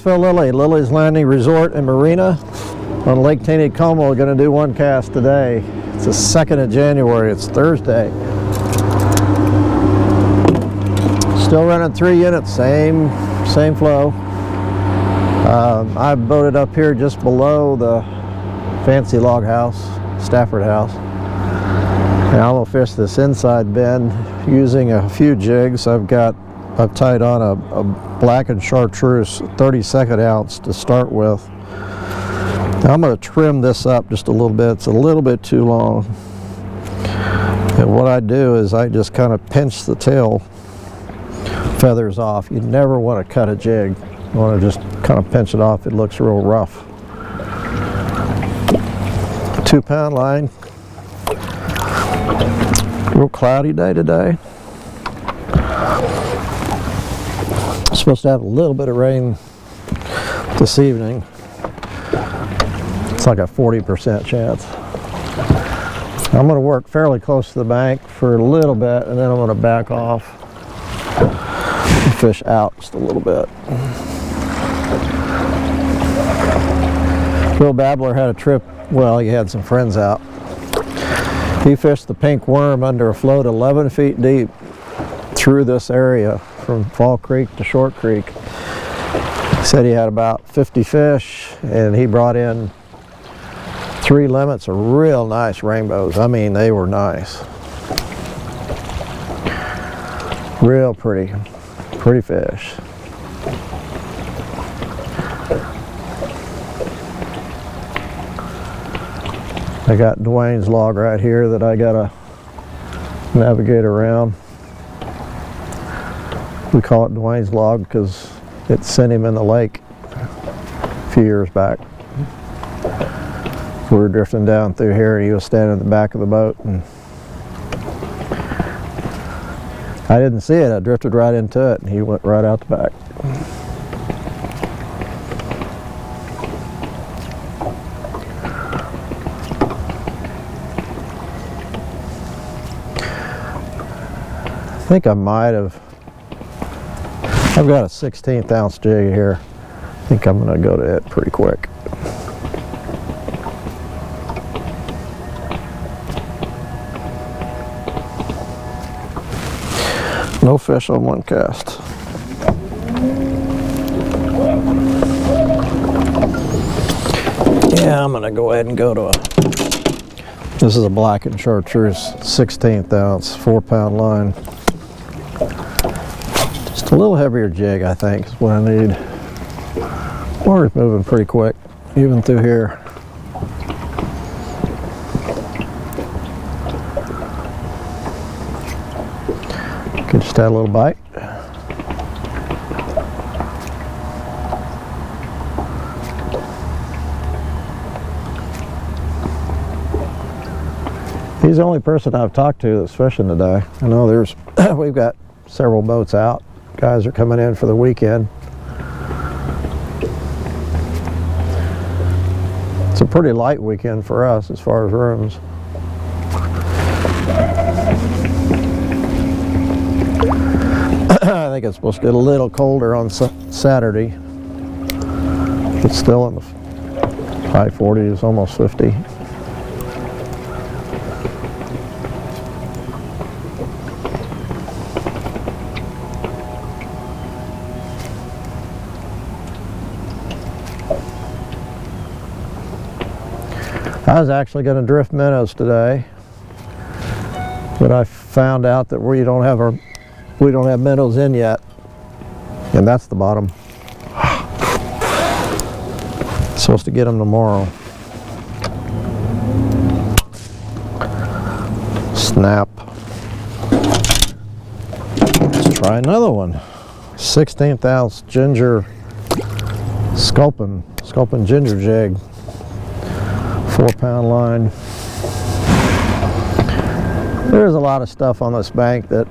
Phil Lilley, Lilley's Landing Resort and Marina on Lake Taneycomo. We're going to do one cast today. It's the 2nd of January. It's Thursday. Still running 3 units, same flow. I boated up here just below the fancy log house, Stafford House. And I'm going to fish this inside bend using a few jigs. I've tied on a black and chartreuse 32nd ounce to start with. Now I'm going to trim this up just a little bit. It's a little bit too long. And what I do is I just kind of pinch the tail feathers off. You never want to cut a jig. You want to just kind of pinch it off. It looks real rough. 2-pound line. Real cloudy day today. Supposed to have a little bit of rain this evening. It's like a 40% chance. I'm going to work fairly close to the bank for a little bit, and then I'm going to back off and fish out just a little bit. Bill Babbler had a trip. Well, he had some friends out. He fished the pink worm under a float 11 feet deep through this area from Fall Creek to Short Creek. He said he had about 50 fish, and he brought in 3 limits of real nice rainbows. I mean, they were nice. Real pretty fish. I got Dwayne's log right here that I gotta navigate around. We call it Dwayne's log because it sent him in the lake a few years back. We were drifting down through here and he was standing in the back of the boat, and I didn't see it. I drifted right into it and he went right out the back. I think I might have. I've got a 16th ounce jig here. I think I'm going to go to it pretty quick. No fish on one cast. Yeah, I'm going to go ahead and go to this is a black and chartreuse 16th ounce 4-pound line. A little heavier jig, I think, is what I need. Water's moving pretty quick, even through here. Could just add a little bite. He's the only person I've talked to that's fishing today. I know we've got several boats out. Guys are coming in for the weekend. It's a pretty light weekend for us as far as rooms. I think it's supposed to get a little colder on Saturday. It's still in the high 40s, almost 50. I was actually going to drift minnows today, but I found out that we don't have minnows in yet, and that's the bottom. Supposed to get them tomorrow. Snap. Let's try another one. 16th ounce ginger sculpin ginger jig. 4-pound line. There's a lot of stuff on this bank that'll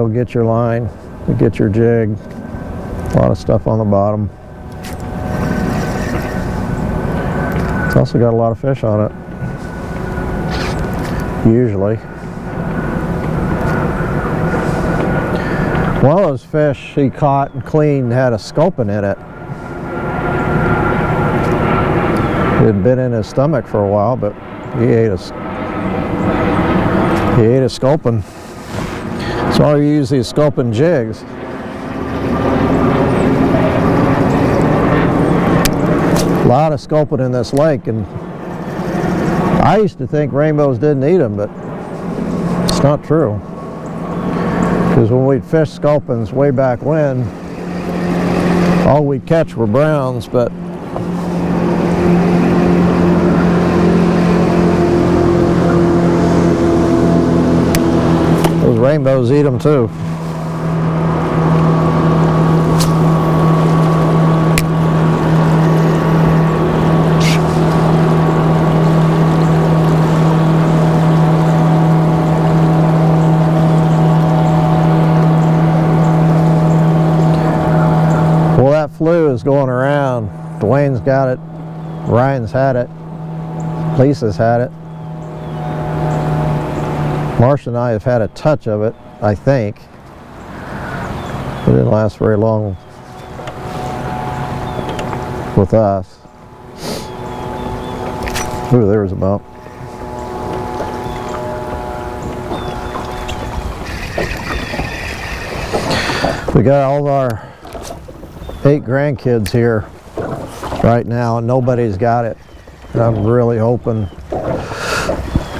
get your line, get your jig. A lot of stuff on the bottom. It's also got a lot of fish on it, usually. One of those fish he caught and cleaned had a sculpin in it. It had been in his stomach for a while, but he ate a sculpin. That's why we use these sculpin jigs. A lot of sculpin in this lake, and I used to think rainbows didn't eat them, but it's not true. Because when we'd fish sculpins way back when, all we'd catch were browns, but those rainbows eat them too. Well, that flu is going around. Dwayne's got it, Ryan's had it, Lisa's had it. Marcia and I have had a touch of it, I think. It didn't last very long with us. Ooh, there's a bump. We got all of our 8 grandkids here right now, and nobody's got it. And I'm really hoping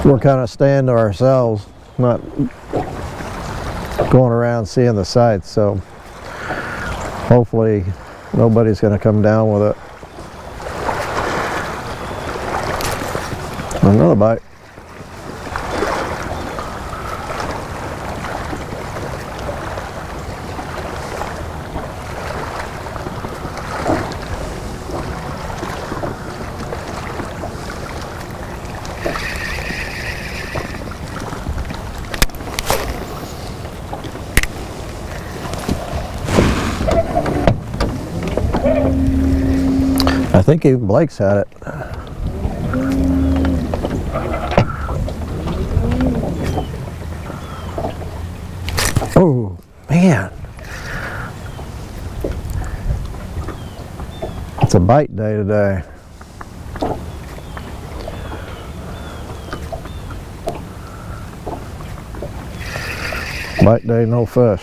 we're kind of staying to ourselves, not going around seeing the sights, so hopefully nobody's going to come down with it. Another bite. I think even Blake's had it. Oh, man. It's a bite day today. Bite day, no fish.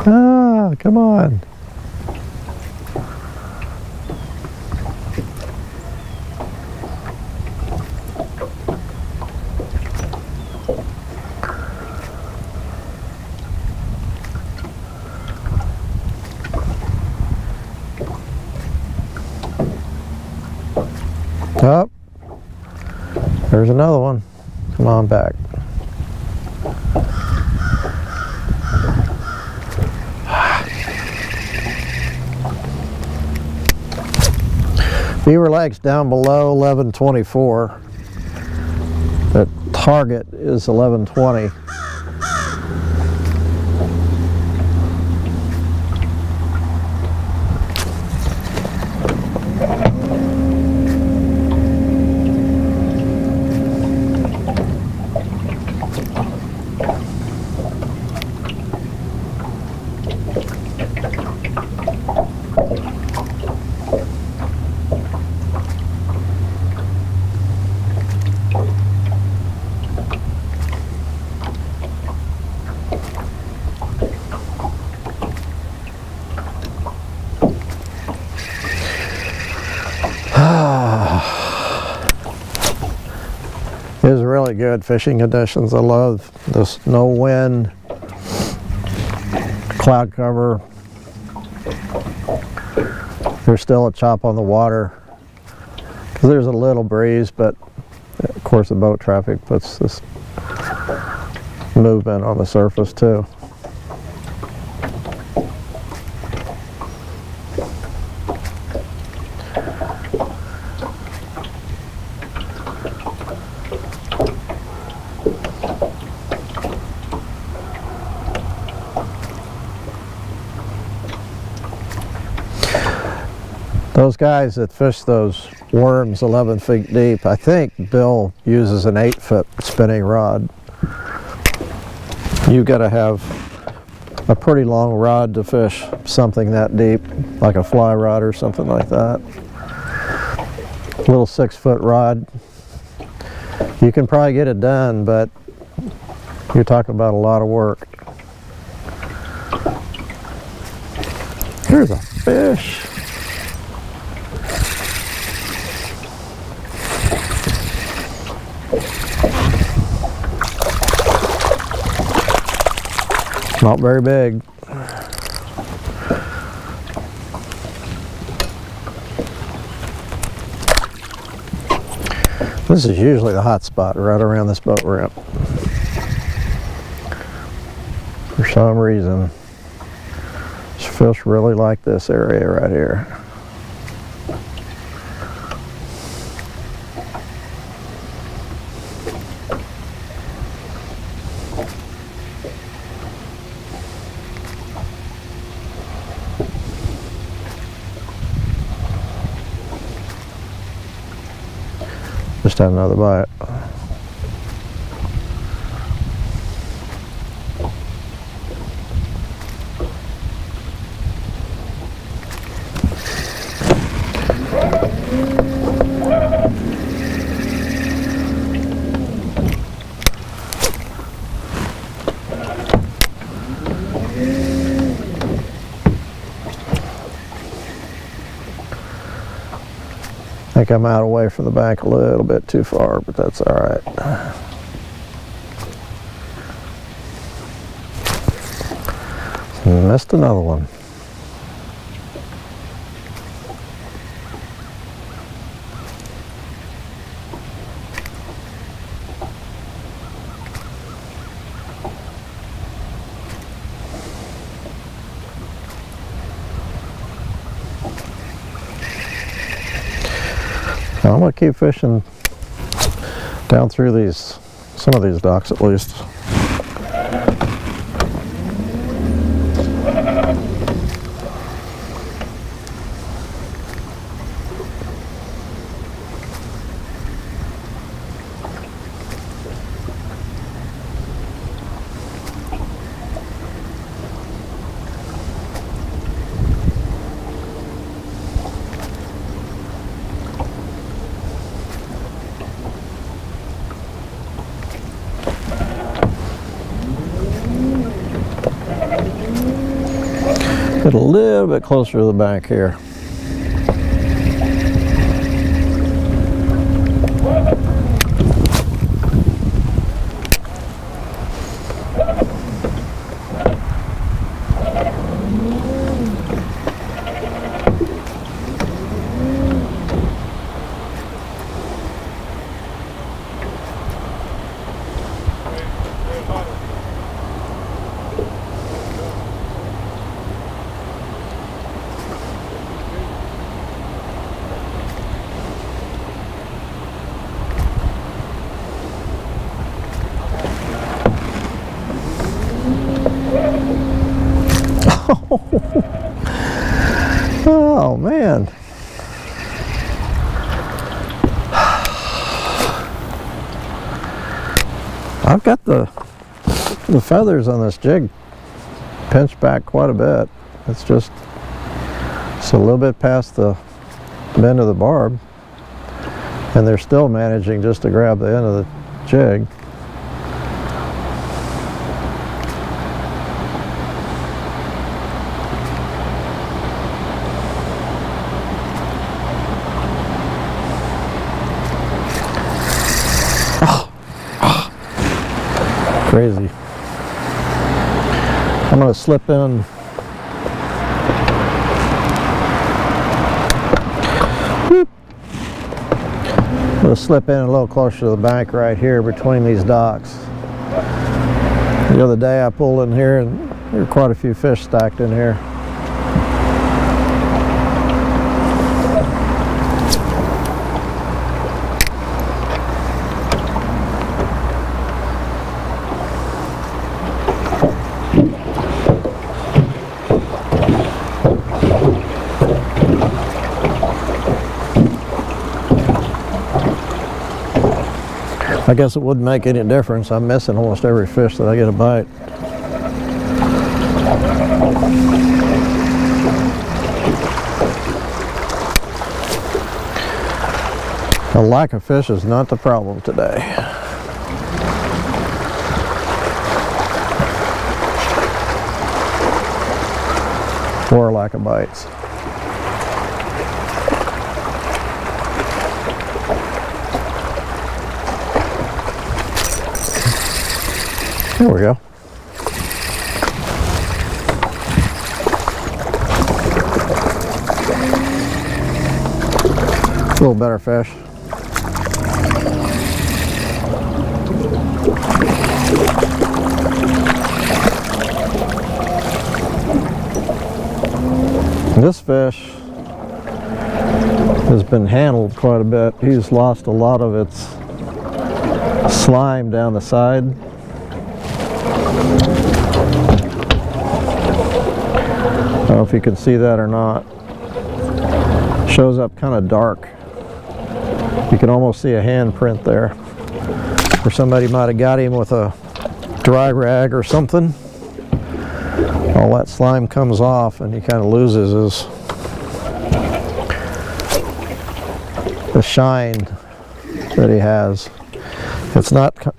Ah, come on. Oh, there's another one. Come on back. Beaver Lake's down below 1124. The target is 1120. It was really good fishing conditions. I love this no wind, cloud cover. There's still a chop on the water because there's a little breeze, but of course the boat traffic puts this movement on the surface too. Those guys that fish those worms 11 feet deep, I think Bill uses an 8-foot spinning rod. You've got to have a pretty long rod to fish something that deep, like a fly rod or something like that. Little 6-foot rod. You can probably get it done, but you're talking about a lot of work. Here's a fish. Not very big. This is usually the hot spot right around this boat ramp. For some reason, these fish really like this area right here. Just had another bite. I think I'm out away from the bank a little bit too far, but that's all right. Missed another one. I'm going to keep fishing down through some of these docks at least. Get a little bit closer to the bank here. Oh man. I've got the feathers on this jig pinched back quite a bit. It's a little bit past the bend of the barb, and they're still managing just to grab the end of the jig. Crazy. I'm going to slip in. Whoop. I'm going to slip in a little closer to the bank right here between these docks. The other day I pulled in here and there were quite a few fish stacked in here. I guess it wouldn't make any difference. I'm missing almost every fish that I get a bite. A lack of fish is not the problem today. Or a lack of bites. There we go. A little better fish. This fish has been handled quite a bit. He's lost a lot of its slime down the side. I don't know if you can see that or not. Shows up kind of dark. You can almost see a handprint there, where somebody might have got him with a dry rag or something. All that slime comes off and he kind of loses the shine that he has. It's not I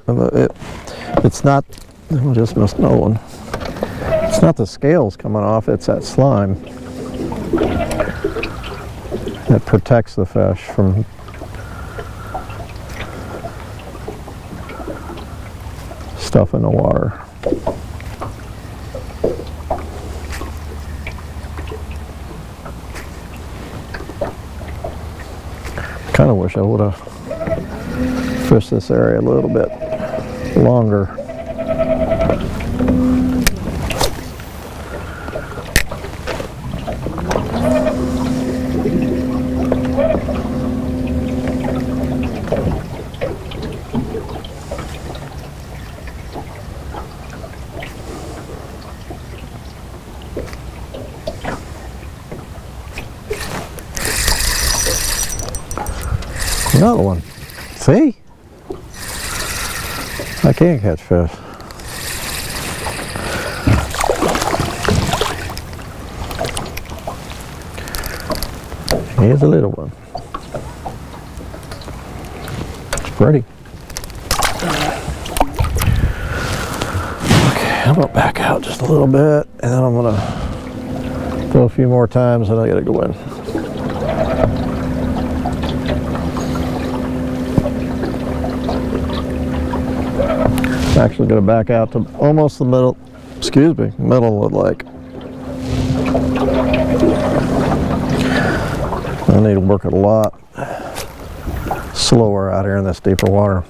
just missed another one. It's not the scales coming off, it's that slime that protects the fish from stuff in the water. Kind of wish I would have fished this area a little bit longer. Another one. See? I can't catch fish. Here's a little one. It's pretty. Okay, I'm gonna back out just a little bit, and then I'm gonna go a few more times, and I gotta go in. I'm actually going to back out to almost the middle, middle of the lake. I need to work it a lot slower out here in this deeper water.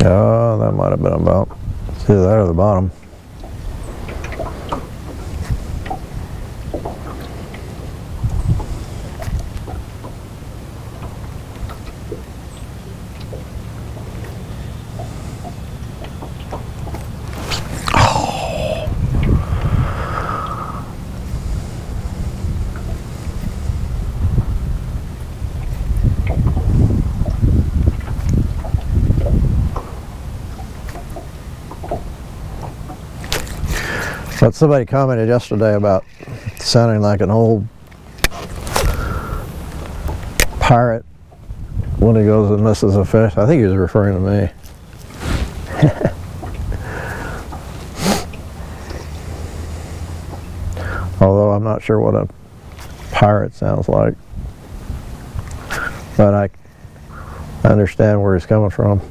Oh, that might have been about, it's either that or the bottom. But somebody commented yesterday about sounding like an old pirate when he goes and misses a fish. I think he was referring to me. Although I'm not sure what a pirate sounds like. But I understand where he's coming from.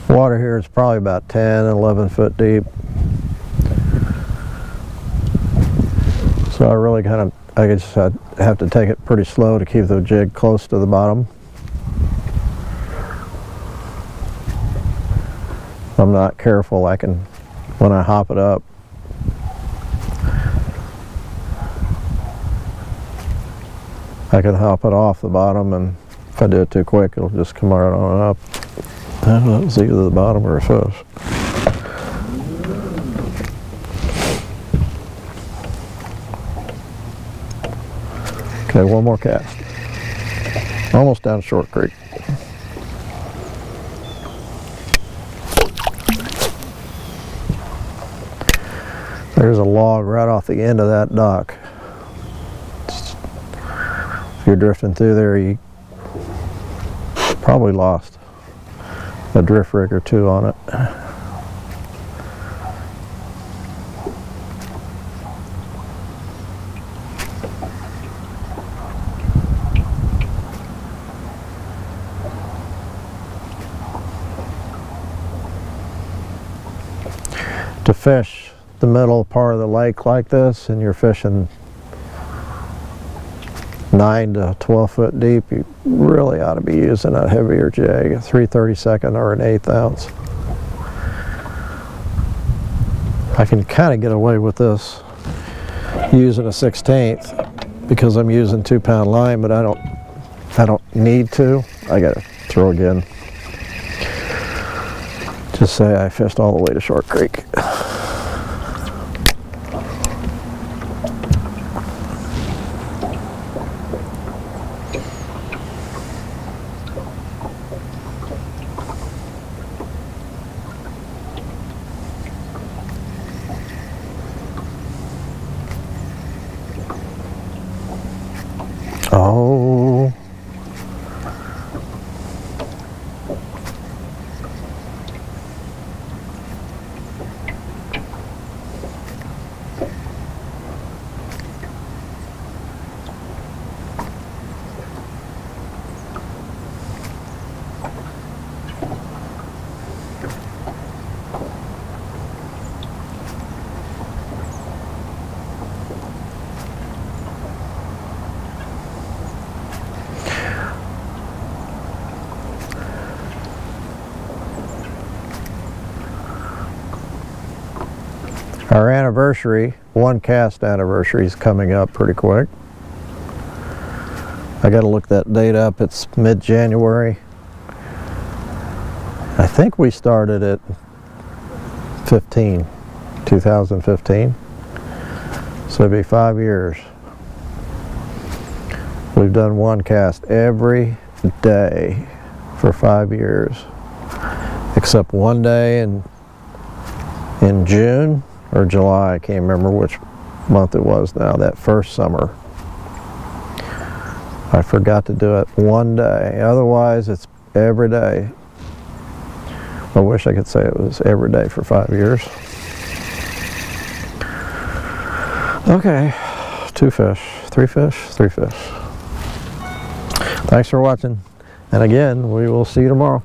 Water here is probably about 10, 11 foot deep. So So I just have to take it pretty slow to keep the jig close to the bottom. If I'm not careful, when I hop it up, I can hop it off the bottom, and if I do it too quick, it'll just come right on up. That was either the bottom or a fish. Okay, one more cast. Almost down Short Creek. There's a log right off the end of that dock. If you're drifting through there, you probably lost a drift rig or two on it. To fish the middle part of the lake like this, and you're fishing 9 to 12 foot deep, you really ought to be using a heavier jig, a 3/32 or an 1/8 ounce. I can kind of get away with this using a 1/16 because I'm using 2-pound line, but I don't need to. I gotta throw again. Just say I fished all the way to Short Creek. Oh. Our anniversary, 1 cast anniversary, is coming up pretty quick. I got to look that date up. It's mid-January. I think we started at 2015. So it'll be 5 years. We've done 1 cast every day for 5 years, except one day in June or July. I can't remember which month it was now, that first summer. I forgot to do it one day. Otherwise, it's every day. I wish I could say it was every day for 5 years. Okay, 2 fish, 3 fish, 3 fish. Thanks for watching. And again, we will see you tomorrow.